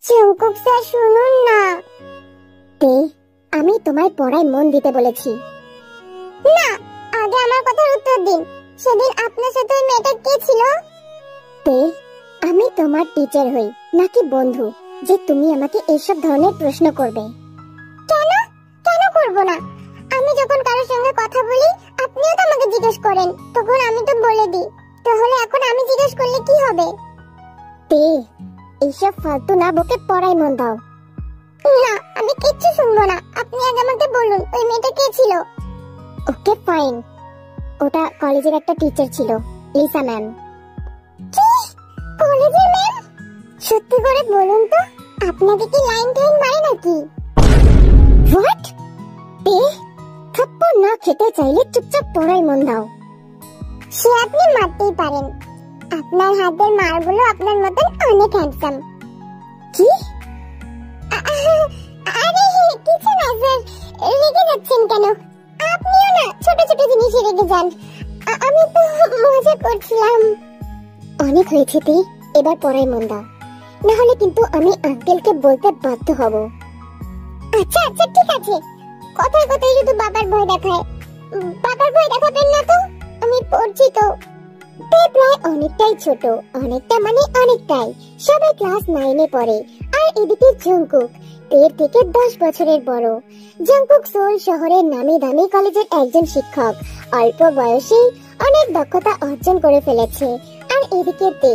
Jungkook sir শুনুন না। তে আমি তোমায় পড়ায় মন দিতে বলেছি। না, আগে আমার কথার উত্তর দিন। সেদিন আপনার সাথে ওই মেয়েটা কে ছিল? তে আমি তোমার টিচার হই নাকি বন্ধু যে তুমি আমাকে এইসব ধরনের প্রশ্ন করবে? কেন কেন করব না? আমি যখন কারোর সঙ্গে কথা বলি আপনিও তো আমাকে জিজ্ঞেস করেন, তখন আমি তো বলে দিই। তাহলে এখন আমি জিজ্ঞেস করলে কি হবে? তে এইসব ফালতু না বকে পড়ায় মন দাও। না, আমি কিচ্ছু শুনবো না। আপনি আগে আমাকে বলুন ওই মেয়েটা কে ছিল? ওকে ফাইন, ওটা কলেজের একটা টিচার ছিল, লিসা ম্যাম। কি কলেজের ম্যাম? সত্যি করে বলুন তো, আপনাকে কি লাইন টাইন মারে নাকি? হোয়াট? তে থাপ্পড় না খেতে চাইলে চুপচাপ পড়ায় মন দাও। সে আপনি মারতেই পারেন, আপনার হাতের মারগুলো আপনার মতন অনেক হ্যান্ডসাম। কি? আরে কিছু না স্যার, রেগে যাচ্ছেন কেন? আপনিও না ছোট ছোট জিনিসে রেগে যান। আমি তো মজা করছিলাম। অনেক হয়েছে তে, এবার পড়ায় মন দাও, না হলে কিন্তু আমি আঙ্কেলকে বলতে বাধ্য হব। আচ্ছা আচ্ছা ঠিক আছে, কথায় কথায় শুধু বাবার ভয় দেখায়। বাবার ভয় দেখাবেন না তো, আমি পড়ছি তো। তে প্রায় অনেকটাই ছোট, অনেকটা মানে অনেকটাই, সবাই ক্লাস 9 এ পড়ে। আর এদিকে জঙ্কুক তের থেকে 10 বছরের বড়। জঙ্কুক সোল শহরের নামি দামি কলেজের একজন শিক্ষক, অল্প বয়সেই অনেক দক্ষতা অর্জন করে ফেলেছে। আর এদিকে তে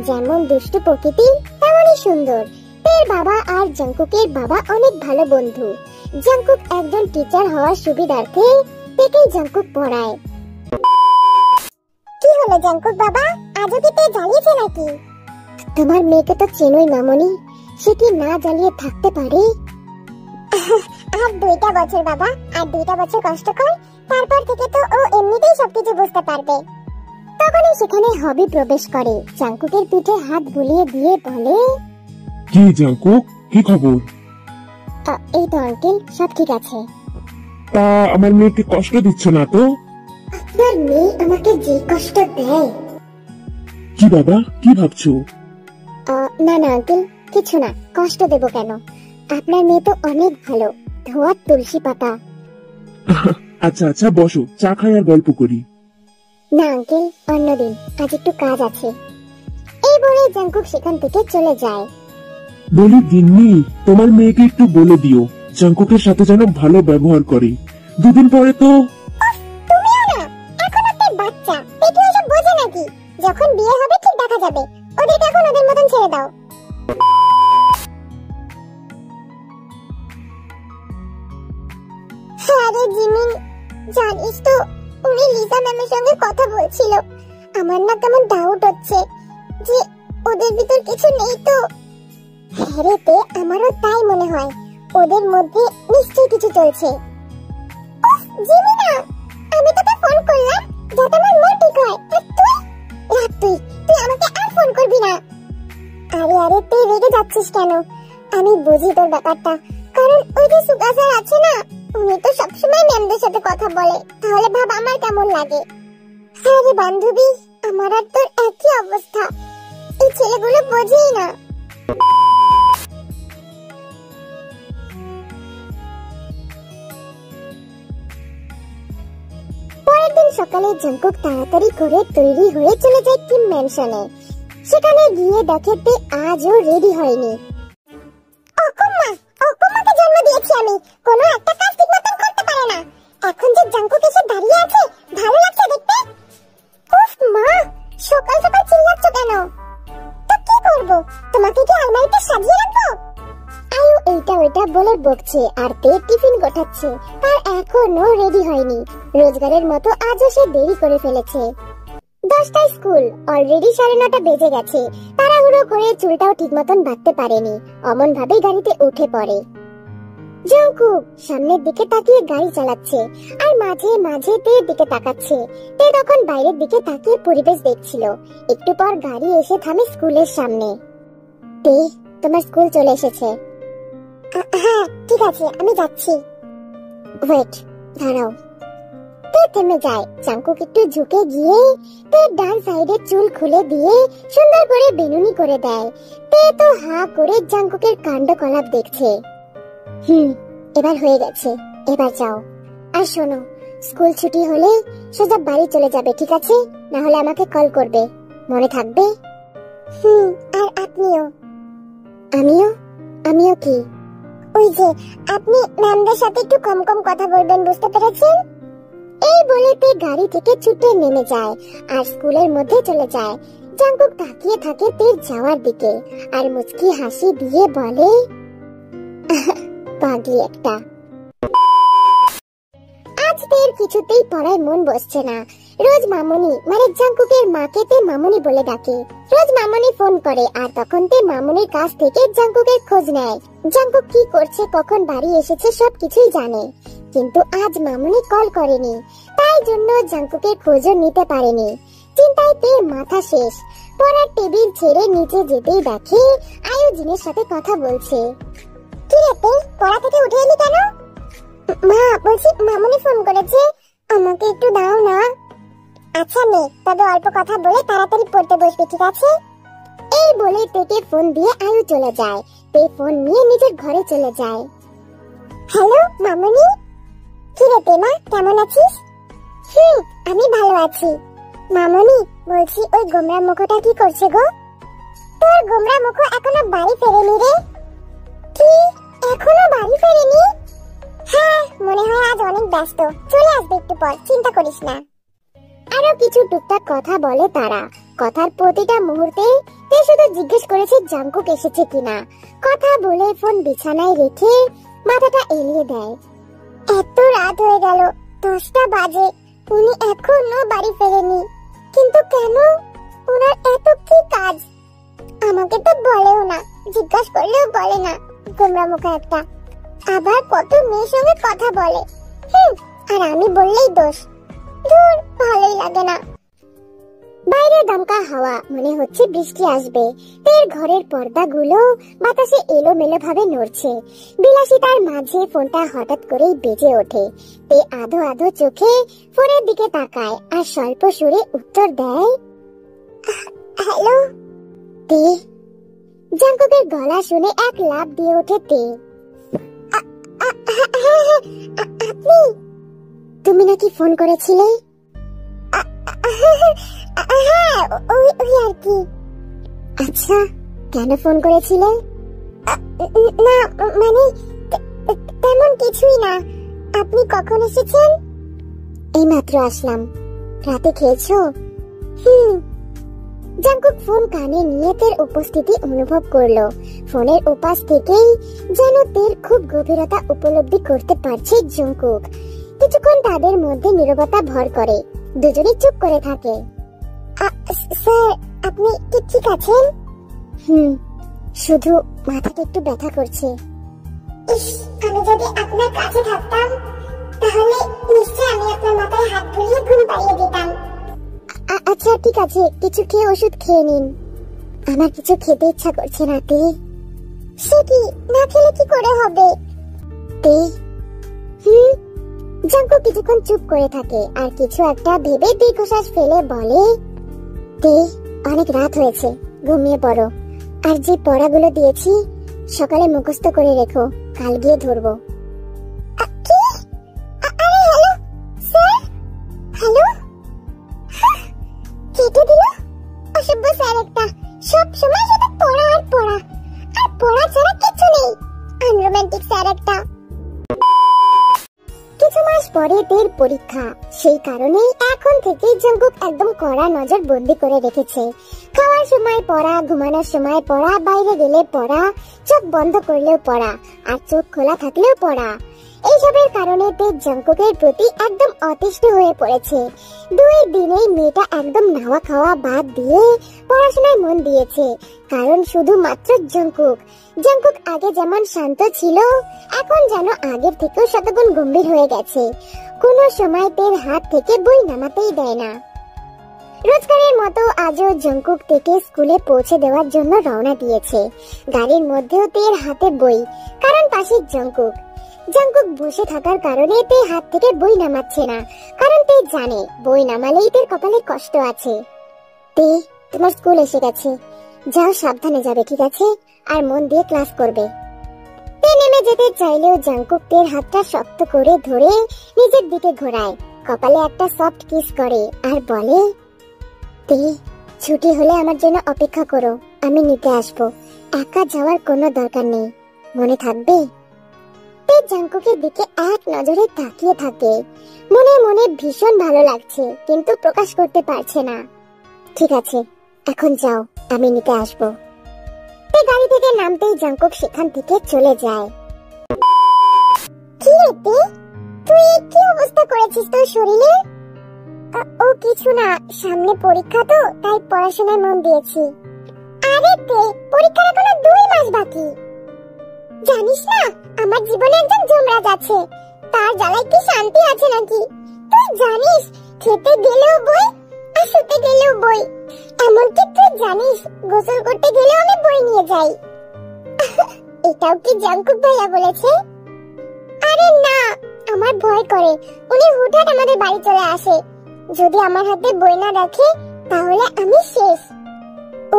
যেমন দুষ্টু প্রকৃতি তেমনই সুন্দর। তের বাবা আর জঙ্কুকের বাবা অনেক ভালো বন্ধু। জঙ্কুক একজন টিচার হওয়ার সুবিধার্থে তেকেই জঙ্কুক পড়ায়। কি হলো জঙ্কুক বাবা, আজও কি তে জ্বালিয়েছে নাকি? তোমার মেয়েকে তো চেনোই মামনি, সে কি না জ্বালিয়ে থাকতে পারে? আর 2টা বছর বাবা, আর 2টা বছর কষ্ট কর, তারপর থেকে তো ও এমনিতেই সবকিছু বুঝতে পারবে। তখনই সেখানে হবি প্রবেশ করে, জঙ্কুকের পিঠে হাত বুলিয়ে দিয়ে বলে, কি জঙ্কুক, কি খবর? এই তো আঙ্কেল, সব ঠিক আছে। তা আমার মেয়েকে কষ্ট দিচ্ছ না তো? আপনার মেয়ে আমাকে যে কষ্ট দেয়। কি বাবা, কি ভাবছো? না না আঙ্কেল, কিছু না, কষ্ট দেব কেন? আপনার মেয়ে তো অনেক ভালো, ধোয়া তুলসী পাতা। আচ্ছা আচ্ছা বসো, চা খাই আর গল্প করি। না আঙ্কেল, অন্যদিন, আজ একটু কাজ আছে। এই বলে জঙ্কুক সেখান থেকে চলে যায়। বলি দিন্নি, তোমার মেয়েকে একটু বলে দিও জঙ্কুকের সাথে যেন ভালো ব্যবহার করে। 2 দিন পরে তো। তুমিও না, এখন আপনার বাচ্চা, পেটে এসব বোঝে নাকি? যখন বিয়ে হবে ঠিক দেখা যাবে, ওদেরকে এখন ওদের মতন ছেড়ে দাও। আরে জিমিন, জানিস তো উনি লিসা ম্যামের সঙ্গে কথা বলছিল। আমার না কেমন ডাউট হচ্ছে যে ওদের ভিতর কিছু নেই তো। হ্যাঁ রে তে, আমারও তাই মনে হয়, ওদের মধ্যে নিশ্চয়ই কিছু চলছে। জিমিনা, আমি তোকে ফোন করলাম যাতে আমার মন ঠিক হয়, আর তুই আমাকে আর ফোন করবি না। আরে আরে তুই রেগে যাচ্ছিস কেন? আমি বুঝি তোর ব্যাপারটা, কারণ ওই যে সুগা স্যার আছে না, উনি তো সবসময় ম্যামদের সাথে কথা বলে, তাহলে ভাব আমার কেমন লাগে। আরে বান্ধবী, আমার আর তোর একই অবস্থা, এই ছেলেগুলো বোঝেই না। পরের দিন সকালে জঙ্কুক তাড়াতাড়ি করে তৈরি হয়ে চলে যায় কিম ম্যানশনে। সেখানে গিয়ে দেখে তে আজও রেডি হয়নি। অকুম্মাকে জন্ম দিয়েছি আমি, কোনো একটা কাজ ঠিক মতন করতে পারে না। এখন যে জঙ্কুক এসে দাঁড়িয়ে আছে, ভালো লাগছে দেখতে? উফ মা, সকাল সকাল চিল্লাচ্ছ কেন? তো কি করব, তোমাকে কি আলমারিতে সাজিয়ে রাখবো? আয়ু এইটা ওইটা বলে বকছে আর তে টিফিন গোছাচ্ছে, আর এখনো রেডি হয়নি। রোজগারের মতো আজও সে দেরি করে ফেলেছে। 10টায় স্কুল, অলরেডি 9:30 বেজে গেছে। তাড়াহুড়ো করে চুলটাও ঠিক মতন বাঁধতে পারেনি, অমন ভাবেই গাড়িতে উঠে পড়ে। জঙ্কুক সামনের দিকে তাকিয়ে গাড়ি চালাচ্ছে, আর মাঝে মাঝে তের দিকে তাকাচ্ছে। তে তখন বাইরের দিকে তাকিয়ে পরিবেশ দেখছিল। একটু পর গাড়ি এসে থামে স্কুলের সামনে। তে, তোমার স্কুল চলে এসেছে। হ্যাঁ ঠিক আছে, আমি যাচ্ছি। ওয়েট, দাঁড়াও। তে তে থেমে যায়। জাঙ্কুক একটু ঝুঁকে গিয়ে তে ডান সাইডের চুল খুলে দিয়ে সুন্দর করে বেনুনি করে দেয়। তে তো হা করে জাঙ্কুকের কাণ্ডকলাপ দেখছে। এবার হয়ে গেছে, এবার যাও। আর শোনো, স্কুল ছুটি হলে সোজা বাড়ি চলে যাবে, ঠিক আছে? না হলে আমাকে কল করবে, মনে থাকবে? আর আপনিও। আমিও কি? ওই যে আপনি ম্যামদের সাথে একটু কম কম কথা বলবেন, বুঝতে পেরেছেন? এই বলে তে গাড়ি থেকে ছুটে নেমে যায় আর স্কুলের মধ্যে চলে যায়। জাঙ্কুক তাকিয়ে থাকে তের যাওয়ার দিকে আর মুচকি হাসি দিয়ে বলে, পাগলি একটা। আজ তের কিছুতেই পড়ায় মন বসছে না। রোজ মামুনি মানে জাঙ্কুকের মাকে তে মামুনি বলে ডাকে। রোজ মামুনি ফোন করে আর তখন তে মামুনির কাছ থেকে জাঙ্কুকের খোঁজ নেয়। জাঙ্কুক কি করছে, কখন বাড়ি এসেছে সবকিছুই জানে। কিন্তু আজ মামুনি কল করেনি, তাই জন্য জাঙ্কুকের খোঁজও নিতে পারেনি। চিন্তায় তে মাথা শেষ। পড়ার টেবিল ছেড়ে নিচে যেতেই দেখে আয়োজনের সাথে কথা বলছে। কি রে তে, পড়া থেকে উঠে এলি কেন? মা, বলছি মামুনি ফোন করেছে, আমাকে একটু দাও না। আচ্ছা নে, তবে অল্প কথা বলে তাড়াতাড়ি পড়তে বসবি, ঠিক আছে? এই বলে তেকে ফোন দিয়ে আয়ু চলে যায়। তে ফোন নিয়ে নিজের ঘরে চলে যায়। হ্যালো মামুনি। কি রে তেমা, কেমন আছিস? আমি ভালো আছি। মামুনি, বলছি ওই গোমরা মুখটা কি করছে গো? তোর গোমরা মুখ এখনো বাড়ি ফেরেনি রে। কি, এখনো বাড়ি ফেরেনি? হ্যাঁ, মনে হয় আজ অনেক ব্যস্ত, চলে আসবে একটু পর, চিন্তা করিস না। আরো কিছু টুকটাক কথা বলে তারা। কথার প্রতিটা মুহূর্তে তে শুধু জিজ্ঞেস করেছে জাঙ্কুক এসেছে কিনা। কথা বলে ফোন বিছানায় রেখে মাথাটা এলিয়ে দেয়। এত রাত হয়ে গেল, 10টা বাজে, উনি এখনো বাড়ি ফেরেনি। কিন্তু কেন? ওনার এত কি কাজ? আমাকে তো বলেও না, জিজ্ঞাসা করলেও বলে না, গোমরা মুখা একটা। আবার কত মেয়ের সঙ্গে কথা বলে। আর আমি বললেই দোষ। দূর, ভালোই লাগে না। বাইরে দমকা হাওয়া, মনে হচ্ছে বৃষ্টি আসবে। তের ঘরের পর্দাগুলো বাতাসে এলোমেলো ভাবে নড়ছে। বিলাসিতার মাঝে ফোনটা হঠাৎ করেই বেজে ওঠে। তে আধো আধো চোখে ফোনের দিকে তাকায় আর স্বল্প সুরে উত্তর দেয়, হ্যালো। তে। জাঙ্কুকের গলা শুনে এক লাফ দিয়ে ওঠে তে। আপনি? তুমি নাকি ফোন করেছিলে? হ্যাঁ, ওই আর কি। আচ্ছা, কেন ফোন করেছিলে? না মানে তেমন কিছুই না। আপনি কখন এসেছেন? এইমাত্র আসলাম। রাতে খেয়েছো? জাঙ্কুক ফোন কানে নিয়ে তের উপস্থিতি অনুভব করলো। ফোনের উপাস থেকেই যেন তের খুব গভীরতা উপলব্ধি করতে পারছে জাঙ্কুক। কিছুক্ষণ তাদের মধ্যে নীরবতা ভর করে। দুজনেই চুপ করে থাকে। স্যার, আপনি কি ঠিক আছেন? শুধু মাথাটা একটু ব্যথা করছে। ইস, আমি যদি আপনার কাছে থাকতাম তাহলে নিশ্চয়ই আমি আপনার মাথায় হাত বুলিয়ে ঘুম পাড়িয়ে দিতাম। আচ্ছা ঠিক আছে, কিছু খেয়ে ওষুধ খেয়ে নিন। আমার কিছু খেতে ইচ্ছা করছে না তে। সে কি, না খেলে কি করে হবে? তে। জাঙ্কুক কিছুক্ষণ চুপ করে থাকে আর কিছু একটা ভেবে দীর্ঘশ্বাস ফেলে বলে, তে, অনেক রাত হয়েছে, ঘুমিয়ে পড়ো। আর যে পড়াগুলো দিয়েছি সকালে মুখস্থ করে রেখো, কাল গিয়ে ধরবো। কি? আরে হ্যালো স্যার। হ্যালো। কেটে দিল। অসভ্য স্যার একটা, সব সময় শুধু পড়া আর পড়া, আর পড়া ছাড়া কিছু নেই। আনরোম্যান্টিক স্যার একটা। কিছু মাস পরে তের পরীক্ষা, সেই কারণেই এখন থেকে জাঙ্কুক একদম কড়া নজর বন্দি করে রেখেছে। খাওয়ার সময় পড়া, ঘুমানোর সময় পড়া, বাইরে গেলে পড়া, চোখ বন্ধ করলেও পড়া, আর চোখ খোলা থাকলেও পড়া। এইসবের কারণে তে জাঙ্কুকের প্রতি একদম অতিষ্ঠ হয়ে পড়েছে। 2 দিনেই মেয়েটা একদম নাওয়া খাওয়া বাদ দিয়ে পড়াশোনায় মন দিয়েছে। কারণ শুধুমাত্র জাঙ্কুক আগে যেমন শান্ত ছিল, এখন যেন আগের থেকেও শতগুণ গম্ভীর হয়ে গেছে। কোনো সময় তের হাত থেকে বই নামাতেই দেয় না। রোজগারের মতো আজও জাঙ্কুক থেকে স্কুলে পৌঁছে দেওয়ার জন্য রওনা দিয়েছে। গাড়ির মধ্যেও তের হাতে বই, কারণ পাশে জাঙ্কুক। জাংকুক বসে থাকার কারণে তে হাত থেকে বই নামাচ্ছে না, কারণ তে জানে বই নামালেই তের কপালে কষ্ট আছে। তে, তোমার স্কুল এসে গেছে, যাও সাবধানে যাবে, ঠিক আছে? আর মন দিয়ে ক্লাস করবে। তে নেমে যেতে চাইলেও জাংকুক তের হাতটা শক্ত করে ধরে নিজের দিকে ঘোরায়, কপালে একটা সফট কিস করে আর বলে, তে, ছুটি হলে আমার জন্য অপেক্ষা করো, আমি নিতে আসবো। একা যাওয়ার কোনো দরকার নেই, মনে থাকবে? তে জাংকুকের দিকে এক নজরে তাকিয়ে থাকে। মনে মনে ভীষণ ভালো লাগছে, কিন্তু প্রকাশ করতে পারছে না। ঠিক আছে, এখন যাও, আমি নিতে আসবো। তে গাড়ি থেকে নামতেই জাংকুক সেখান থেকে চলে যায়। কি রে তে, তুই কি অবস্থা করেছিস তোর শরীরে? ও কিছু না, সামনে পরীক্ষা তো, তাই পড়াশোনায় মন দিয়েছি। আরে তে, পরীক্ষার এখনো 2 মাস বাকি। জানিস না, আমার জীবনে একজন যমরাজ আছে, তার জ্বালায় কি শান্তি আছে নাকি? তুই জানিস, খেতে গেলেও বই আর শুতে গেলেও বই। এমনকি তুই জানিস, গোসল করতে গেলেও আমি বই নিয়ে যাই। এটাও কি জাংকুক ভাইয়া বলেছে? আরে না, আমার ভয় করে, উনি হুটহাট আমাদের বাড়ি চলে আসে। যদি আমার হাতে বই না রাখে তাহলে আমি শেষ।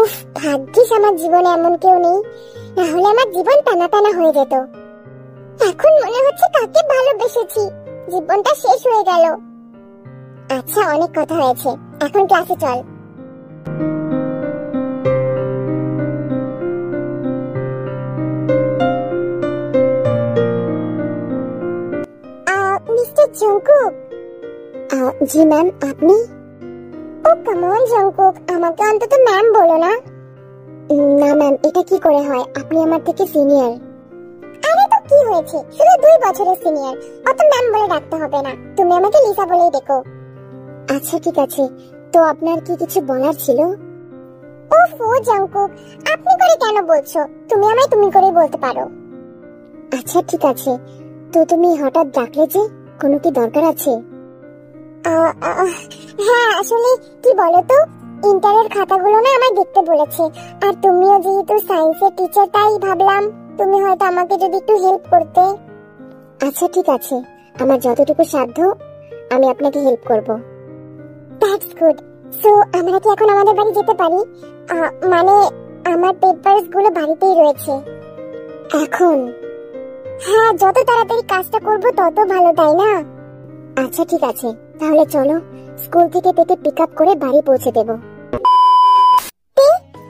উফ, ভাগ্যিস আমার জীবনে এমন কেউ নেই, না হলে আমার জীবন টানা টানা হয়ে যেত। এখন মনে হচ্ছে কাকে ভালোবেসেছি, জীবনটা শেষ হয়ে গেল। আচ্ছা, অনেক কথা হয়েছে, এখন ক্লাসে চল। Mister Jungkook. জি ম্যাম, আপনি? ও কাম অন জাংকুক, আমাকে অন্তত ম্যাম বলো না। না ম্যাম, এটা কি করে হয়, আপনি আমার থেকে সিনিয়র। আরে তো কি হয়েছে, শুধু 2 বছরের সিনিয়র, অত ম্যাম বলে ডাকতে হবে না, তুমি আমাকে লিসা বলেই ডেকো। আচ্ছা ঠিক আছে, তো আপনার কি কিছু বলার ছিল? ওফো জাংকুক, আপনি করে কেন বলছো? তুমি আমায় তুমি করেই বলতে পারো। আচ্ছা ঠিক আছে, তো তুমি হঠাৎ ডাকলে যে, কোনো কি দরকার আছে? হ্যাঁ, আসলে কি বলতো, ইন্টারের খাতাগুলো না আমায় দেখতে বলেছে, আর তুমিও যেহেতু সায়েন্সের টিচার, তাই ভাবলাম তুমি হয়তো আমাকে যদি একটু হেল্প করতে। আচ্ছা ঠিক আছে, আমার যতটুকু সাধ্য আমি আপনাকে হেল্প করব। That's good. সো আমরা কি এখন আমাদের বাড়ি যেতে পারি? মানে আমার পেপারস গুলো বাড়িতেই রয়েছে এখন। হ্যাঁ, যত তাড়াতাড়ি কাজটা করব তত ভালো, তাই না? আচ্ছা ঠিক আছে, তাহলে চলো, স্কুল থেকে পেতে পিক আপ করে বাড়ি পৌঁছে দেব।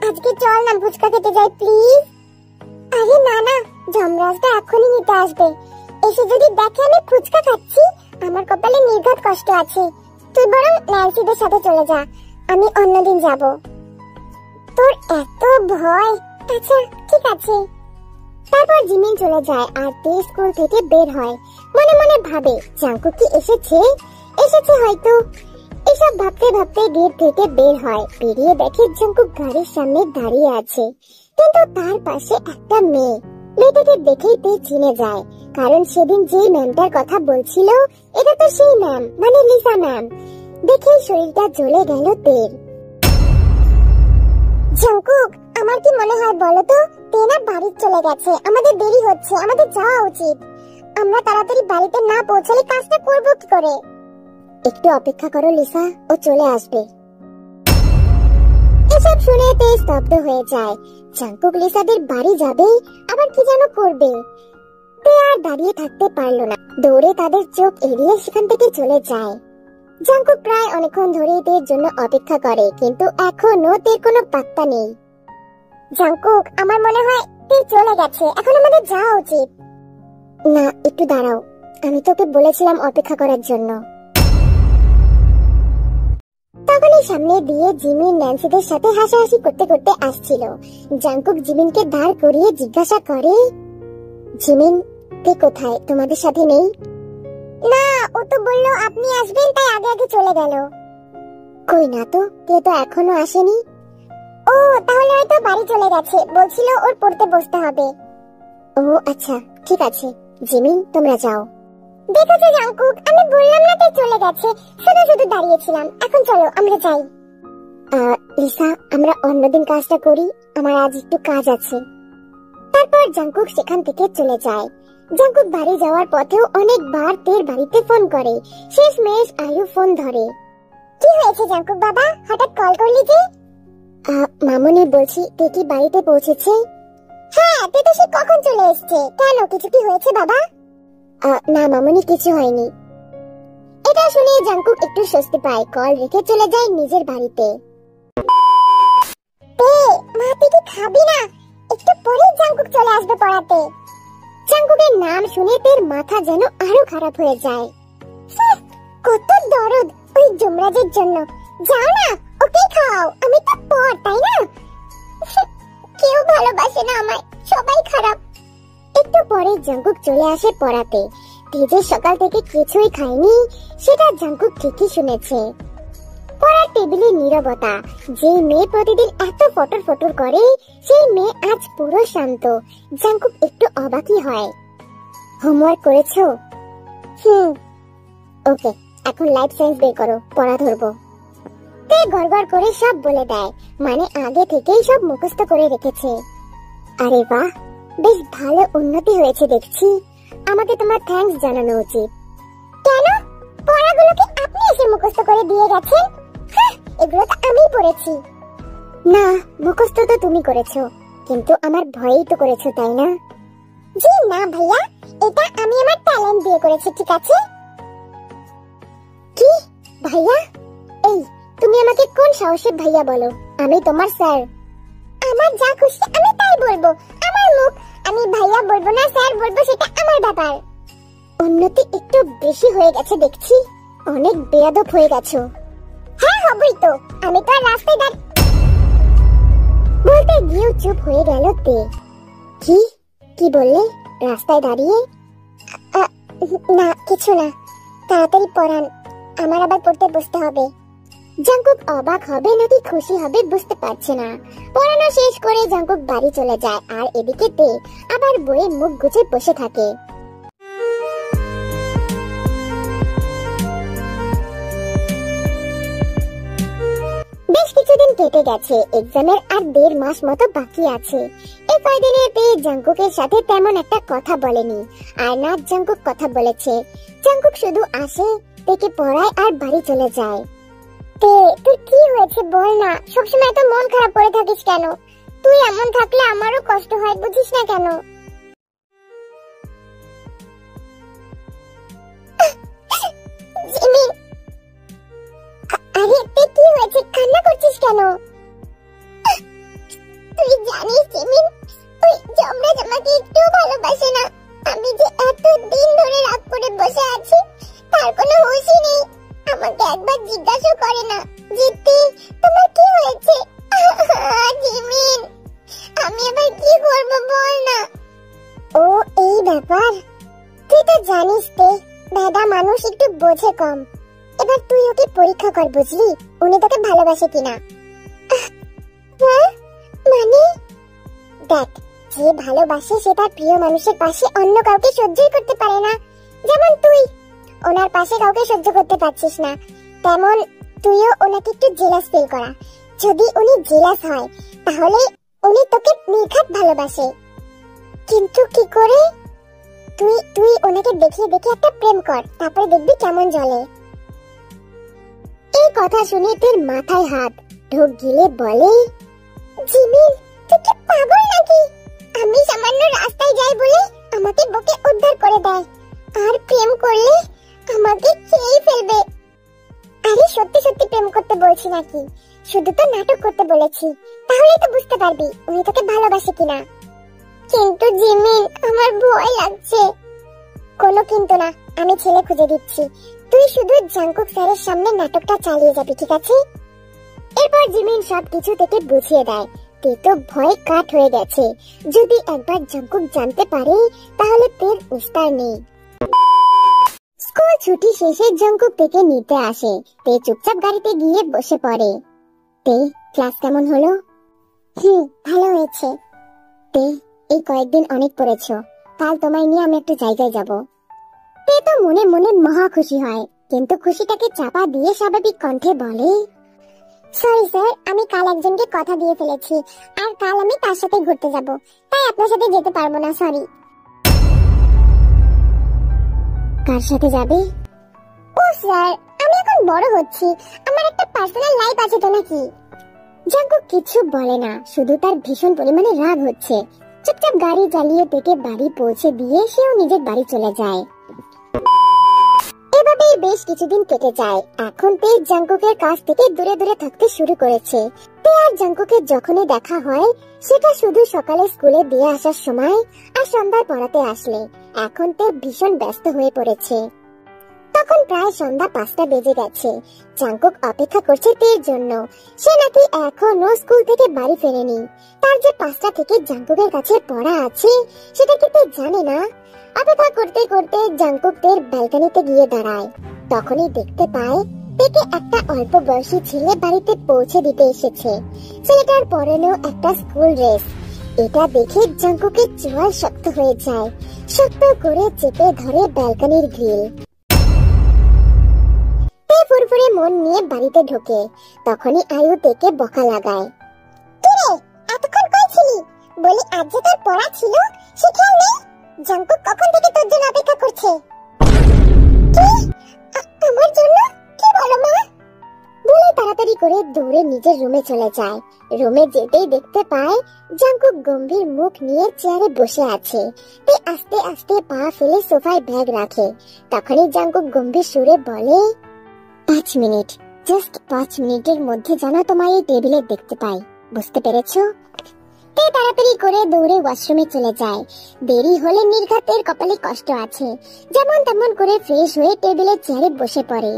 আজকে চল না ফুচকা খেতে যাই প্লিজ। আরে না না, যমরাজটা এখনই নিতে আসবে, এসে যদি দেখে আমি ফুচকা খাচ্ছি, আমার কপালে নির্ঘাত কষ্ট আছে। তুই বরং ন্যান্সিদের সাথে চলে যা, আমি অন্যদিন যাব। তোর এত ভয়? আচ্ছা ঠিক আছে। তারপর জিমিন চলে যায় আর তে স্কুল থেকে বের হয়। মনে মনে ভাবে, জাংকুক কি এসেছে হয়তো। এসব ভাবতে ভাবতে গেট থেকে বের হয়। বেরিয়ে দেখে জাংকুক গাড়ির সামনে দাঁড়িয়ে আছে, কিন্তু তার পাশে একটা মেয়ে। মেয়েটাকে দেখেই তে চিনে যায়, কারণ সেদিন যেই ম্যামটার কথা বলছিল, এটা তো সেই ম্যাম, মানে লিসা ম্যাম। দেখেই শরীরটা জ্বলে গেল তের। জাংকুক, আমার কি মনে হয় বলো তো, তেনা বাড়ি চলে গেছে, আমাদের দেরি হচ্ছে, আমাদের যাওয়া উচিত। আমরা তাড়াতাড়ি বাড়িতে না পৌঁছালে কাজটা করব কি করে? একটু অপেক্ষা করো লিসা, ও চলে আসবে। এসব শুনে তে স্তব্ধ হয়ে যায়। জাংকুক লিসাদের বাড়ি যাবে, আবার কি যেন করবে। তে আর দাঁড়িয়ে থাকতে পারলো না, দৌড়ে তাদের চোখ এড়িয়ে সেখান থেকে চলে যায়। জাংকুক প্রায় অনেকক্ষণ ধরে তের জন্য অপেক্ষা করে, কিন্তু এখনো তের কোনো পাত্তা নেই। জাংকুক, আমার মনে হয় তে চলে গেছে, এখন আমাদের যাওয়া উচিত। না, একটু দাঁড়াও, আমি তোকে বলেছিলাম অপেক্ষা করার জন্য। তখনই সামনে দিয়ে জিমিন ন্যান্সিদের সাথে হাসাহাসি করতে করতে আসছিল। জাংকুক জিমিনকে দাঁড় করিয়ে জিজ্ঞাসা করে, জিমিন, তে কোথায়, তোমাদের সাথে নেই? না, ও তো বললো আপনি আসবেন, তাই আগে আগে চলে গেল। কই না তো, তে তো এখনো আসেনি। ও তাহলে হয়তো বাড়ি চলে গেছে, বলছিল ওর পড়তে বসতে হবে। ও আচ্ছা ঠিক আছে, জিমিন তোমরা যাও। দেখেছো জাংকুক, আমি বললাম না তে চলে গেছে, শুধু শুধু দাঁড়িয়েছিলাম, এখন চলো আমরা যাই। লিসা, আমরা অন্যদিন কাজটা করি, আমার আজ একটু কাজ আছে। তারপর জাংকুক সেখান থেকে চলে যায়। জাঙ্কুক বাড়ি যাওয়ার পথেও অনেকবার তের বাড়িতে ফোন করে, শেষমেশ আয়ু ফোন ধরে। কি হয়েছে জাঙ্কুক বাবা, হঠাৎ কল করলি যে? মামুনি বলছি, তে কি বাড়িতে পৌঁছেছে? হ্যাঁ, তে তো সে কখন চলে এসেছে। কেন, কিছু কি হয়েছে বাবা? না মামুনি, কিছু হয়নি। এটা শুনে জাঙ্কুক একটু স্বস্তি পায়, কল রেখে চলে যায় নিজের বাড়িতে। তে মা, তুই কি খাবি না? একটু পরেই জাঙ্কুক চলে আসবে পড়াতে। জাঙ্কুকের নাম শুনে তের মাথা যেন আরো খারাপ হয়ে যায়। কত দরদ ওই যমরাজের জন্য। যাও না, ওকে খাও। আমি তো পর, তাই না? কেউ ভালোবাসে না আমায়, সবাই খারাপ। একটু পরে জাঙ্কুক চলে আসে পড়াতে। তেজে সকাল থেকে কিছুই খায়নি, সেটা জাঙ্কুক ঠিকই শুনেছে। পড়ার টেবিলে নীরবতা। যে মেয়ে প্রতিদিন এত ফটর ফটর করে, সেই মেয়ে আজ পুরো শান্ত। জাঙ্কুক একটু অবাকই হয়। হোমওয়ার্ক করেছো? ওকে, এখন লাইফ সায়েন্স বের করো, পড়া ধরবো। তে গড়গড় করে সব বলে দেয়, মানে আগে থেকেই সব মুখস্থ করে রেখেছে। আরে বাহ, বেশ ভালো উন্নতি হয়েছে দেখছি। আমাকে তোমার থ্যাঙ্কস জানানো উচিত। কেন? পড়াগুলো কি আপনি এসে মুখস্থ করে দিয়ে গেছেন? এগুলো তো আমিই পড়েছি। না, মুখস্থ তো তুমি করেছো, কিন্তু আমার ভয়েই তো করেছো, তাই না? জি না ভাইয়া, এটা আমি আমার ট্যালেন্ট দিয়ে করেছি, ঠিক আছে? কি ভাইয়া? এই, তুমি আমাকে কোন সাহসে ভাইয়া বলো? আমি তোমার স্যার। আমার যা খুশি আমি তাই বলবো, আমার মুখ। আমি ভাইয়া বলবো না স্যার বলবো, সেটা আমার ব্যাপার। উন্নতি একটু বেশি হয়ে গেছে দেখছি, অনেক বেয়াদব হয়ে গেছো। হ্যাঁ হবই তো, আমি তো আর রাস্তায় বলতে গিয়েও চুপ হয়ে গেল তে। কি কি বললে? রাস্তায় দাঁড়িয়ে? না কিছু না, তাড়াতাড়ি পড়ান, আমার আবার পড়তে বসতে হবে। জাঙ্কুক অবাক হবে নাকি খুশি হবে বুঝতে পারছে না। পড়ানো শেষ করে জাঙ্কুক বাড়ি চলে যায়, আর এদিকে তে আবার বইয়ে মুখ গুজে বসে থাকে। বেশ কিছুদিন কেটে গেছে, এক্সামের আর 1.5 মাস মতো বাকি আছে। এই কয়দিনে তে জাঙ্কুকের সাথে তেমন একটা কথা বলেনি, আর না জাঙ্কুক কথা বলেছে। জাঙ্কুক শুধু আসে, তেকে পড়ায় আর বাড়ি চলে যায়। তে, তুই কি হয়েছে বল না, সবসময় তো মন খারাপ করে থাকিস কেন? তুই এমন থাকলে আমারও কষ্ট হয়, বুঝিস না কেন? জিমিন, আরে তে কি হয়েছে, কান্না করছিস কেন? তুই জানিস জিমিন, ওই যমরাজ আমাকে একটু ভালোবাসে না। আমি যে এত দিন ধরে রাগ করে বসে আছি, তার কোনো হুঁশই নেই। আমাকে একবার জিজ্ঞাসা করে না যে তোমার কি হয়েছে। জিমিন, আমি এবার কি করব বল না। ও এই ব্যাপার, তুই তো জানিস তে, দাদা মানুষ একটু বোঝে কম। এবার তুই ওকে পরীক্ষা কর, বুঝলি উনি তোকে ভালোবাসে কিনা। হ্যাঁ মানে? দেখ, যে ভালোবাসে সে তার প্রিয় মানুষের পাশে অন্য কাউকে সহ্যই করতে পারে না। যেমন তুই ওনার পাশে কাউকে সহ্য করতে পারছিস না, তেমন তুইও ওনাকে একটু জেলাস ফিল করা। যদি উনি জেলাস হয় তাহলে উনি তোকে নির্ঘাত ভালোবাসে। কিন্তু কি করে? তুই ওনাকে দেখিয়ে দেখিয়ে একটা প্রেম কর, তারপরে দেখবি কেমন জ্বলে। এই কথা শুনে তোর মাথায় হাত ঢোক গিলে বলে, জিমিন তুই কি পাগল নাকি? আমি সামান্য রাস্তায় যাই বলে আমাকে বকে উদ্ধার করে দেয়, আর প্রেম করলে আমাকে খেয়ে ফেলবে। আরে সত্যি সত্যি প্রেম করতে বলছি নাকি, শুধু তো নাটক করতে বলেছি, তাহলে তো বুঝতে পারবি উনি তোকে ভালোবাসে কিনা। কিন্তু জিমিন আমার ভয় লাগছে। কোনো কিন্তু না, আমি ছেলে খুঁজে দিচ্ছি, তুই শুধু জাঙ্কুক স্যারের সামনে নাটকটা চালিয়ে যাবি, ঠিক আছে? এরপর জিমিন সবকিছু থেকে বুঝিয়ে দেয়। তে তো ভয় কাট হয়ে গেছে, যদি একবার জাঙ্কুক জানতে পারে তাহলে তের উস্তার নেই। স্কুল ছুটি শেষে জাঙ্কুক থেকে নিতে আসে। তে চুপচাপ গাড়িতে গিয়ে বসে পড়ে। তে, ক্লাস কেমন হলো? ভালো হয়েছে। তে, এই কয়েকদিন অনেক পড়েছো, কাল তোমায় নিয়ে আমি একটা জায়গায় যাব। তে তো মনে মনে মহা খুশি হয়, কিন্তু খুশিটাকে চাপা দিয়ে স্বাভাবিক কণ্ঠে বলে, সরি স্যার, আমি কাল একজনকে কথা দিয়ে ফেলেছি, আর কাল আমি তার সাথে ঘুরতে যাব, তাই আপনার সাথে যেতে পারবো না, সরি। কার সাথে যাবে? ও স্যার, আমি এখন বড় হচ্ছি, আমার একটা পার্সোনাল লাইফ আছে তো নাকি? জাঙ্কুক কিছু বলে না, শুধু তার ভীষণ পরিমাণে রাগ হচ্ছে। চুপচাপ গাড়ি চালিয়ে তেকে বাড়ি পৌঁছে দিয়ে সেও নিজের বাড়ি চলে যায়। এভাবেই বেশ কিছুদিন কেটে যায়। এখন তে জাঙ্কুকের কাছ থেকে দূরে দূরে থাকতে শুরু করেছে। তে আর জাঙ্কুকের যখনই দেখা হয় সেটা শুধু সকালে স্কুলে দিয়ে আসার সময় আর সন্ধ্যায় পড়াতে আসলে। এখন তে ভীষণ ব্যস্ত হয়ে পড়েছে। তখন প্রায় সন্ধ্যা 5টা বেজে গেছে। জাঙ্কুক অপেক্ষা করছে তের জন্য। সে নাকি এখনো স্কুল থেকে বাড়ি ফেরেনি। তার যে 5টা থেকে জাঙ্কুকের কাছে পড়া আছে সেটা কি তে জানে না? অপেক্ষা করতে করতে জাঙ্কুক তের ব্যালকনিতে গিয়ে দাঁড়ায়। তখনই দেখতে পায় তেকে একটা অল্প বয়সী ছেলে বাড়িতে পৌঁছে দিতে এসেছে। ছেলেটার পরনে একটা স্কুল ড্রেস। এটা দেখে জাঙ্কুকের চোয়াল শক্ত হয়ে যায়। শক্ত করে চেপে ধরে ব্যালকনির গ্রিল। তে ফুরফুরে মন নিয়ে বাড়িতে ঢোকে। তখনই আয়ু তেকে বকা লাগায়। কিরে, এতক্ষণ কই ছিলি? বলি আজ যে তোর পড়া ছিল সে খেয়াল নেই? জাঙ্কুক কখন থেকে তোর জন্য অপেক্ষা করছে। কি? আমার জন্য? কি বলো মা? বলে তাড়াতাড়ি করে দৌড়ে নিজের রুমে চলে যায়। রুমে যেতেই দেখতে পায় জাঙ্কুক গম্ভীর মুখ নিয়ে চেয়ারে বসে আছে। তে আস্তে আস্তে পা ফেলে সোফায় ব্যাগ রাখে। তখনই জাঙ্কুক গম্ভীর সুরে বলে, 5 মিনিট, জাস্ট 5 মিনিটের মধ্যে যেন তোমায় এই টেবিলে দেখতে পাই, বুঝতে পেরেছো? তে তাড়াতাড়ি করে দৌড়ে ওয়াশরুমে চলে যায়। দেরি হলে নির্ঘাতের কপালে কষ্ট আছে। যেমন তেমন করে ফ্রেশ হয়ে টেবিলে চেয়ারে বসে পড়ে।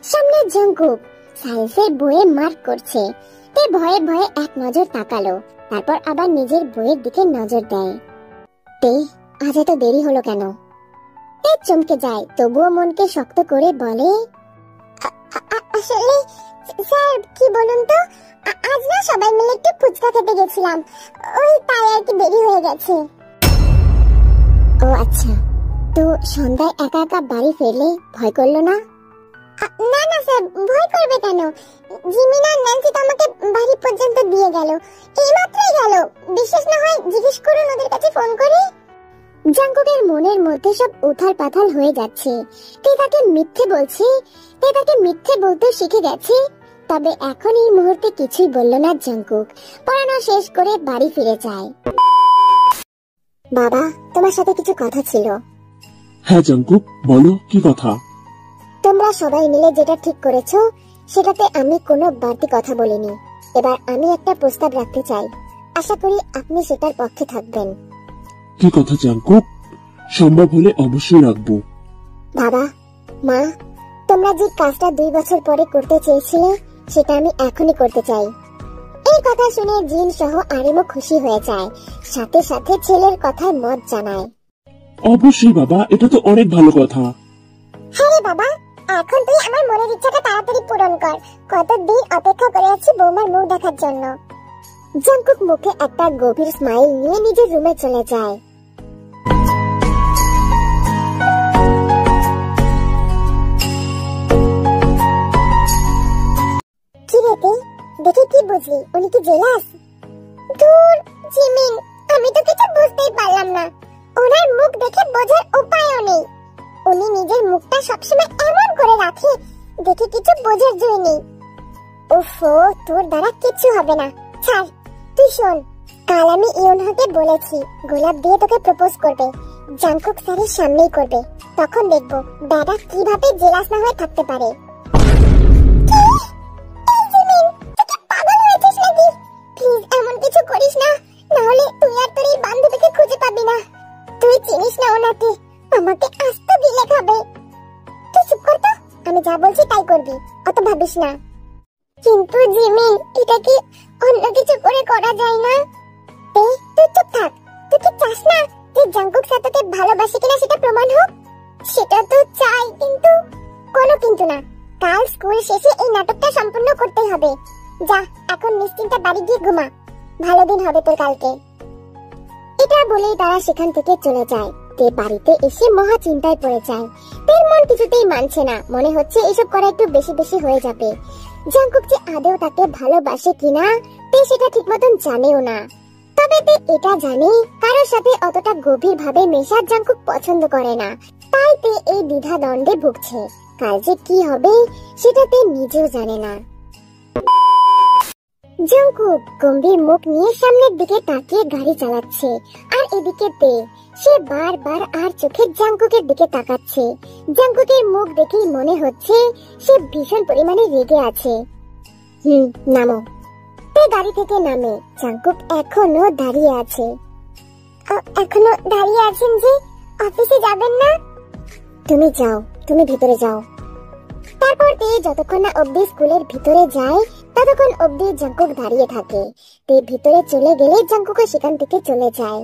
সামনে জাঙ্কুক সায়েন্সের বইয়ে মার্ক করছে। তে ভয়ে ভয়ে এক নজর তাকালো, তারপর আবার নিজের বইয়ের দিকে নজর দেয়। তে আজ এত দেরি হলো কেন? তে চমকে যায়, তবুও মনকে শক্ত করে বলে, আসলে স্যার কি বলুন তো, আজ না সবাই মিলে একটু ফুচকা খেতে গেছিলাম, ওই তাই আর কি দেরি হয়ে গেছে। ও আচ্ছা, তো সন্ধ্যায় একা একা বাড়ি ফিরলে ভয় করলো না? না না স্যার, ভয় করবে কেন? জিমিন আর ন্যান্সি তো আমাকে বাড়ি পর্যন্ত দিয়ে গেল, এইমাত্রই গেল। বিশ্বাস না হয় জিজ্ঞেস করুন ওদের কাছে ফোন করে। জাঙ্কুকের মনের মধ্যে সব উথাল পাথাল হয়ে যাচ্ছে। তে তাকে মিথ্যে বলছে, তে তাকে মিথ্যে বলতে শিখে গেছে। তবে এখন এই মুহূর্তে কিছুই বলল না জাঙ্কুক। পড়ানো শেষ করে বাড়ি ফিরে যায়। বাবা, তোমার সাথে কিছু কথা ছিল। হ্যাঁ জাঙ্কুক, বলো কি কথা? তোমরা সবাই মিলে যেটা ঠিক করেছো সেটাতে আমি কোনো বাড়তি কথা বলিনি। এবার আমি একটা প্রস্তাব রাখতে চাই, আশা করি আপনি সেটার পক্ষে থাকবেন। কি কথা জাঙ্কুক? সম্ভব হলে অবশ্যই রাখবো। বাবা, মা, তোমরা যে কাজটা 2 বছর পরে করতে চেয়েছিলে সেটা আমি এখনই করতে চাই। এই কথা শুনে জিন সহ আরিমও খুশি হয়ে যায়, সাথে সাথে ছেলের কথায় মত জানায়। অবশ্যই বাবা, এটা তো অনেক ভালো কথা। হ্যাঁ রে বাবা, এখন তুই আমার মনের ইচ্ছাটা তাড়াতাড়ি পূরণ কর। কতদিন অপেক্ষা করে আছি বৌমার মুখ দেখার জন্য। জাঙ্কুক মুখে একটা গভীর স্মাইল নিয়ে নিজের রুমে চলে যায়। কি রে তে, দেখে কি বুঝলি? উনি কি জেলাস? দূর জিমিন, আমি তো কিছু বুঝতেই পারলাম না। ওনার মুখ দেখে বোঝার উপায়ও নেই। উনি নিজের মুখটা সবসময় এমন করে রাখে, দেখে কিছু বোঝার জন্য নেই। ওফো, তোর দ্বারা কিছু হবে না, ছাড়। তুই শোন, কাল আমি ইউনহাকে বলেছি গোলাপ দিয়ে তোকে প্রপোজ করবে। জাঙ্কুক স্যারের সামনেই করবে। তখন দেখবো দাদা কিভাবে জেলাস না হয়ে থাকতে পারে। পাগল হয়েছিস নাকি? প্লিজ এমন কিছু করিস না, না হলে তুই আর তোর এই বান্ধবীকে খুঁজে পাবি না। তুই চিনিস না ওনাকে, আমাকে আস্ত গিলে খাবে। তুই চুপ কর তো, আমি যা বলছি তাই করবি, অত ভাবিস না। কিন্তু জিমিন, এটা কি অন্য কিছু করে করা যায় না? তুই চুপ থাক। তুই কি চাস না যে জাঙ্কুক স্যার তোকে ভালোবাসে কিনা সেটা প্রমাণ হোক? সেটা তো চাই, কিন্তু কোনো কিন্তু না। কাল স্কুল শেষে এই নাটকটা সম্পূর্ণ করতে হবে। যা, এখন নিশ্চিন্তে বাড়ি গিয়ে ঘুমা, ভালো দিন হবে তোর কালকে। এটা বলেই তারা সেখান থেকে চলে যায়। তে বাড়িতে এসে মহা চিন্তায় পড়ে যায়। তের মন কিছুতেই মানছে না, মনে হচ্ছে এসব করা একটু বেশি বেশি হয়ে যাবে। জাঙ্কুক যে আদৌ তাকে ভালোবাসে কিনা তে সেটা ঠিক মতন জানেও না। তবে তে এটা জানে কারোর সাথে অতটা গভীর ভাবে মেশা জাঙ্কুক পছন্দ করে না। তাই তে এই দ্বিধা দ্বন্দ্বে ভুগছে। কাল যে কি হবে সেটা তে নিজেও জানে না। জঙ্কুক গম্ভীর মুখ নিয়ে সামনের দিকে তাকিয়ে গাড়ি চালাচ্ছে, আর এদিকে তে সে বারবার আর চোখে জাঙ্কুকের দিকে তাকাচ্ছে। জাঙ্কুকের মুখ দেখেই মনে হচ্ছে সে ভীষণ পরিমাণে রেগে আছে। নামো। তে গাড়ি থেকে নামে। জাঙ্কুক এখনো দাঁড়িয়ে আছে। এখনো দাঁড়িয়ে আছেন যে? অফিসে যাবেন না? তুমি যাও, তুমি ভিতরে যাও। তারপর তে যতক্ষণ না অব্দি স্কুলের ভিতরে যায় ততক্ষণ অব্দি জাঙ্কুক দাঁড়িয়ে থাকে। তে ভিতরে চলে গেলে জাঙ্কুকও সেখান থেকে চলে যায়।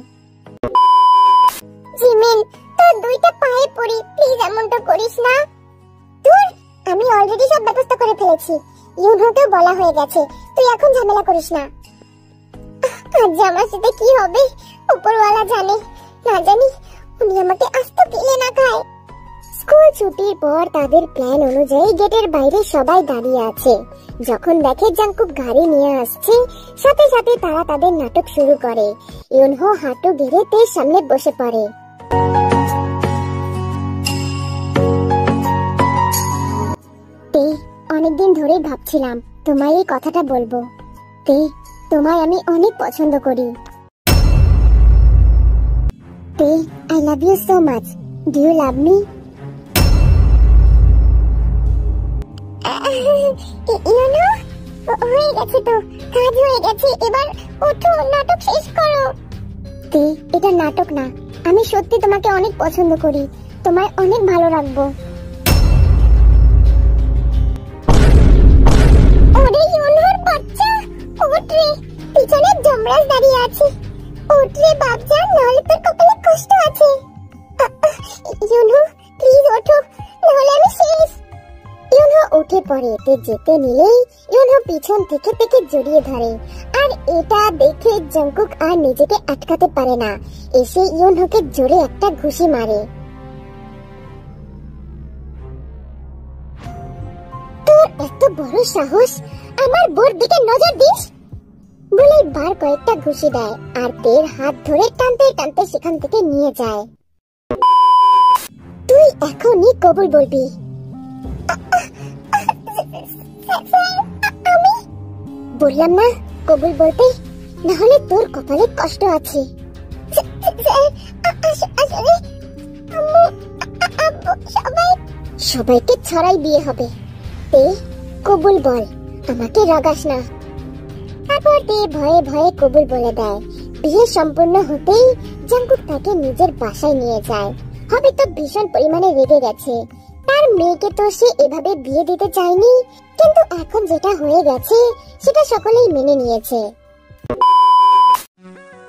জিমিন, তোর দুইটা পায়ে পড়ি, প্লিজ এমনটা করিস না। দূর, আমি অলরেডি সব ব্যবস্থা করে ফেলেছি। ইউনহোকেও বলা হয়ে গেছে, তুই এখন ঝামেলা করিস না। আজ আমার সাথে কি হবে উপরওয়ালা জানে। না জানি উনি আমাকে আস্ত পেলে না খায়। স্কুল ছুটির পর তাদের প্ল্যান অনুযায়ী গেটের বাইরে সবাই দাঁড়িয়ে আছে। যখন দেখে জাঙ্কুক গাড়ি নিয়ে আসছে, সাথে সাথে তারা তাদের নাটক শুরু করে। ইউনহো হাঁটু গেড়ে তের সামনে বসে পড়ে। তে, অনেকদিন ধরেই ভাবছিলাম তোমায় এই কথাটা বলবো। তে, তোমায় আমি অনেক পছন্দ করি। তে, I love you so much. Do you love me? You know, হয়ে গেছে তো, কাজ হয়ে গেছে, এবার ওঠো, নাটক শেষ করো। তে, এটা নাটক না, আমি সত্যি তোমাকে অনেক পছন্দ করি, তোমায় অনেক ভালো রাখবো। ওরে ইউনোর বাচ্চা, ওঠ রে, পিছনে যমরাজ দাঁড়িয়ে আছে। ওঠ রে বাপজান, নাহলে তোর কপালে কষ্ট আছে। ইউনো প্লিজ ওঠো, নাহলে আমি শেষ। ইউনো উঠে পড়ে। তে যেতে নিলেই ইউনো পিছন থেকে তাকে জড়িয়ে ধরে, আর এটা দেখে জাঙ্কুক আর নিজেকে আটকাতে পারে না। এসে ইউনোকে জোরে একটা ঘুষি মারে। তোর এত বড় সাহস, আমার বোর দিকে নজর দিস বলে বার কয়েকটা ঘুষি দেয়, আর তের হাত ধরে টানতে টানতে সেখান থেকে নিয়ে যায়। তুই এখনই কবুল বলবি। আমি বললাম না কবুল বলতে, না হলে তোর কপালে কষ্ট আছে। সবাইকে ছড়াই বিয়ে হবে। তে কবুল বল, আমাকে রাগাস না। তারপর তে ভয়ে ভয়ে কবুল বলে দেয়। বিয়ে সম্পূর্ণ হতেই জাঙ্কুক তাকে নিজের বাসায় নিয়ে যায়। হবে তো ভীষণ পরিমাণে রেগে গেছে। তার মেয়েকে তো সে এভাবে বিয়ে দিতে চায়নি, কিন্তু এখন যেটা হয়ে গেছে সেটা সকলেই মেনে নিয়েছে।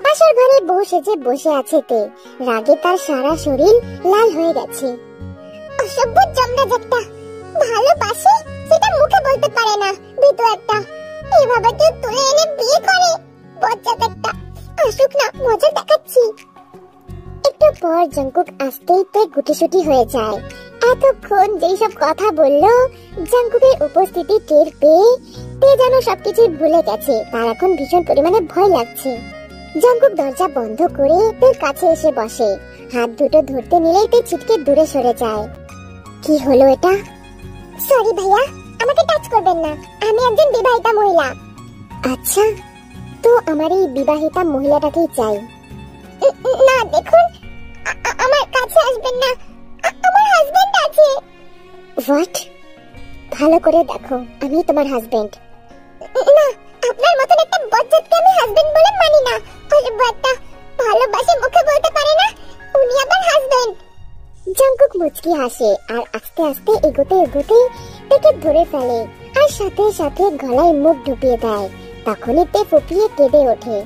বাসার ঘরে বউ সেজে বসে আছে তে। রাগে তার সারা শরীর লাল হয়ে গেছে। অসভ্য জমরাজ একটা, ভালোবাসে সেটা মুখে বলতে পারে না, ভীতু একটা। এভাবে কেউ তুলে এনে বিয়ে করে? বজ্জাত একটা, আসুক না, মজা দেখাচ্ছি। একটু পর জাঙ্কুক আসতেই তে গুটিসুটি হয়ে যায়। এতক্ষণ যেসব কথা বললো, জাঙ্কুকের উপস্থিতি টের পেয়ে তে যেন সবকিছু ভুলে গেছে। তার এখন ভীষণ পরিমাণে ভয় লাগছে। জাঙ্কুক দরজা বন্ধ করে তের কাছে এসে বসে। হাত দুটো ধরতে নিলেই তে ছিটকে দূরে সরে যায়। কি হলো এটা? সরি ভাইয়া, আমাকে টাচ করবেন না, আমি একজন বিবাহিতা মহিলা। আচ্ছা, তো আমার এই বিবাহিতা মহিলাটাকেই চাই। না দেখুন, আমার কাছে আসবেন না, আমার হাজবেন্ড আছে। হোয়াট? ভালো করে দেখো, আমি তোমার হাজবেন্ড। না, আপনার মতন একটা বজ্জাতকে আমি হাজবেন্ড বলে মানি না। একটা ভালোবাসে মুখে বলতে পারে না, উনি আমার হাজবেন্ড। জাঙ্কুক মুচকি হাসে, আর আস্তে আস্তে এগোতে এগোতে তাকে ধরে ফেলে, আর সাথে সাথে গলায় মুখ ঢুকিয়ে দেয়। তখনই তে ফুপিয়ে কেঁদে ওঠে।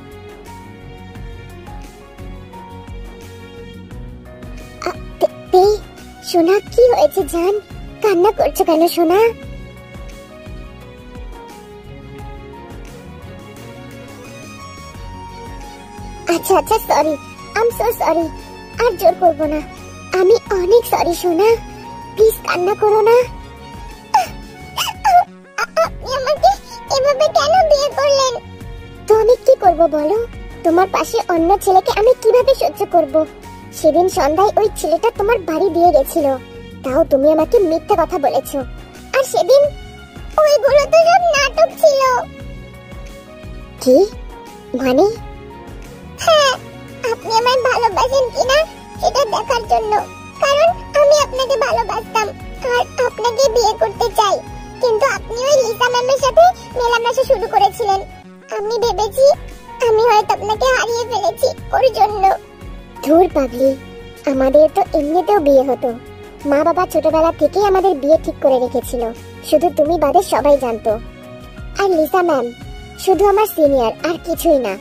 সোনা, কি হয়েছে জান? কান্না করছো কেন সোনা? আচ্ছা আচ্ছা, sorry, I am so sorry. আর জোর করবো না, আমি অনেক সরি সোনা, প্লিজ কান্না করো না। আপনি আমাকে এভাবে কেন বিয়ে করলেন? তো আমি কি করব বলো? তোমার পাশে অন্য ছেলেকে আমি কিভাবে সহ্য করব? সেদিন সন্ধ্যায় ওই ছেলেটা তোমার বাড়ি দিয়ে গেছিল, তাও তুমি আমাকে মিথ্যা কথা বলেছো। আর সেদিন ওইগুলো তো সব নাটক ছিল। কি মানে? হ্যাঁ, আপনি আমায় ভালোবাসেন কিনা সেটা দেখার জন্য, কারণ আমি আপনাকে ভালোবাসতাম আর আপনাকে বিয়ে করতে চাই। কিন্তু আপনি ওই লিসা ম্যামের সাথে মেলামেশা শুরু করেছিলেন। আমি ভেবেছি আমি হয়তো আপনাকে হারিয়ে ফেলেছি ওর জন্য। ধুর পাগলি, আমাদের তো এমনিতেও বিয়ে হতো। মা বাবা ছোটবেলা থেকেই আমাদের বিয়ে ঠিক করে রেখেছিল, শুধু তুমি বাদে সবাই জানতো। আর লিসা ম্যাম শুধু আমার সিনিয়র, আর কিছুই না।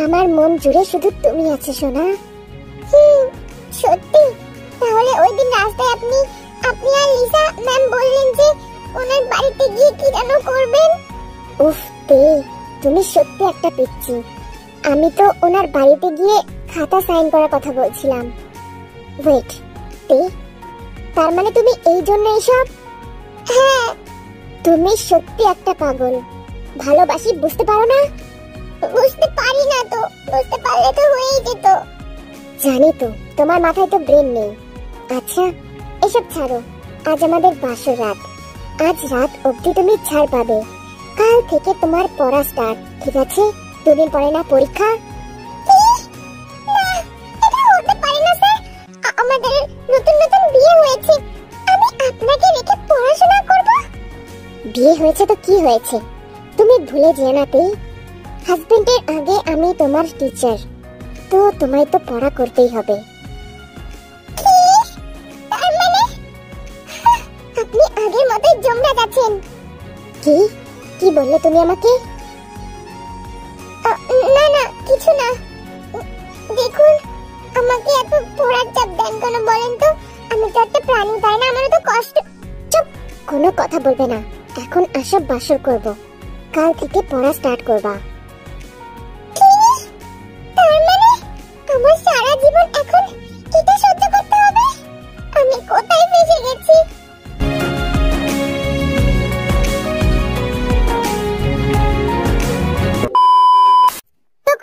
আমার মন জুড়ে শুধু তুমি আছো সোনা। সত্যি? তাহলে ওই দিন রাস্তায় আপনি আর লিসা ম্যাম বললেন যে ওনার বাড়িতে গিয়ে কি যেন করবেন। উফ তে, তুমি সত্যি একটা পিচ্চি। আমি তো ওনার বাড়িতে গিয়ে খাতা সাইন করার কথা বলছিলাম। ওয়েট তে, তার মানে তুমি এই জন্য এসব? হ্যাঁ। তুমি সত্যি একটা পাগল। ভালোবাসি বুঝতে পারো না? বুঝতে পারি না তো, বুঝতে পারলে তো হয়েই যেত। জানি তো, তোমার মাথায় তো ব্রেন নেই। আচ্ছা এসব ছাড়ো, আজ আমাদের বাসর রাত। আজ রাত অবধি তুমি ছাড় পাবে। কাল থেকে তোমার পড়া স্টার্ট, ঠিক আছে? দুদিন পরে না পরীক্ষা? আমাদের নতুন নতুন বিয়ে হয়েছে, আমি আপনাকে রেখে পড়াশোনা করব? বিয়ে হয়েছে তো কি হয়েছে, তুমি ভুলে যেও না তে। হাজবেন্ডের আগে আমি তোমার টিচার, তো তোমায় তো পড়া করতেই হবে। তার মানে আপনি আগের মতোই জমরা যাচ্ছেন? কি কি বললে তুমি আমাকে? না না কিছু না। দেখুন, আমাকে এত পড়ার চাপ দেন কেন বলেন তো? আমি তো একটা প্রাণী, তাই না? আমার তো কষ্ট। চুপ, কোনো কথা বলবে না। এখন আসব বাসর করব, কাল থেকে পড়া স্টার্ট করবা। তার মানে আমার সারা জীবন এখন এটা সহ্য করতে হবে? আমি কোথায় ফেসে গেছি?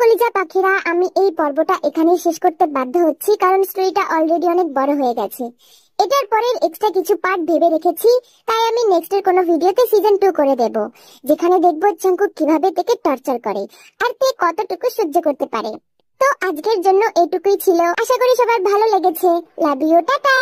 কলিজা পাখিরা, আমি এই পর্বটা এখানেই শেষ করতে বাধ্য হচ্ছি, কারণ স্টোরিটা অলরেডি অনেক বড় হয়ে গেছে। এটার পরের এক্সট্রা কিছু পার্ট ভেবে রেখেছি, তাই আমি নেক্সটের কোনো ভিডিওতে সিজন 2 করে দেব, যেখানে দেখব জাঙ্কুক কিভাবে তাকে টর্চার করে আর তে কতটুকু সহ্য করতে পারে। তো আজকের জন্য এটুকুই ছিল, আশা করি সবার ভালো লেগেছে। Love you, tata.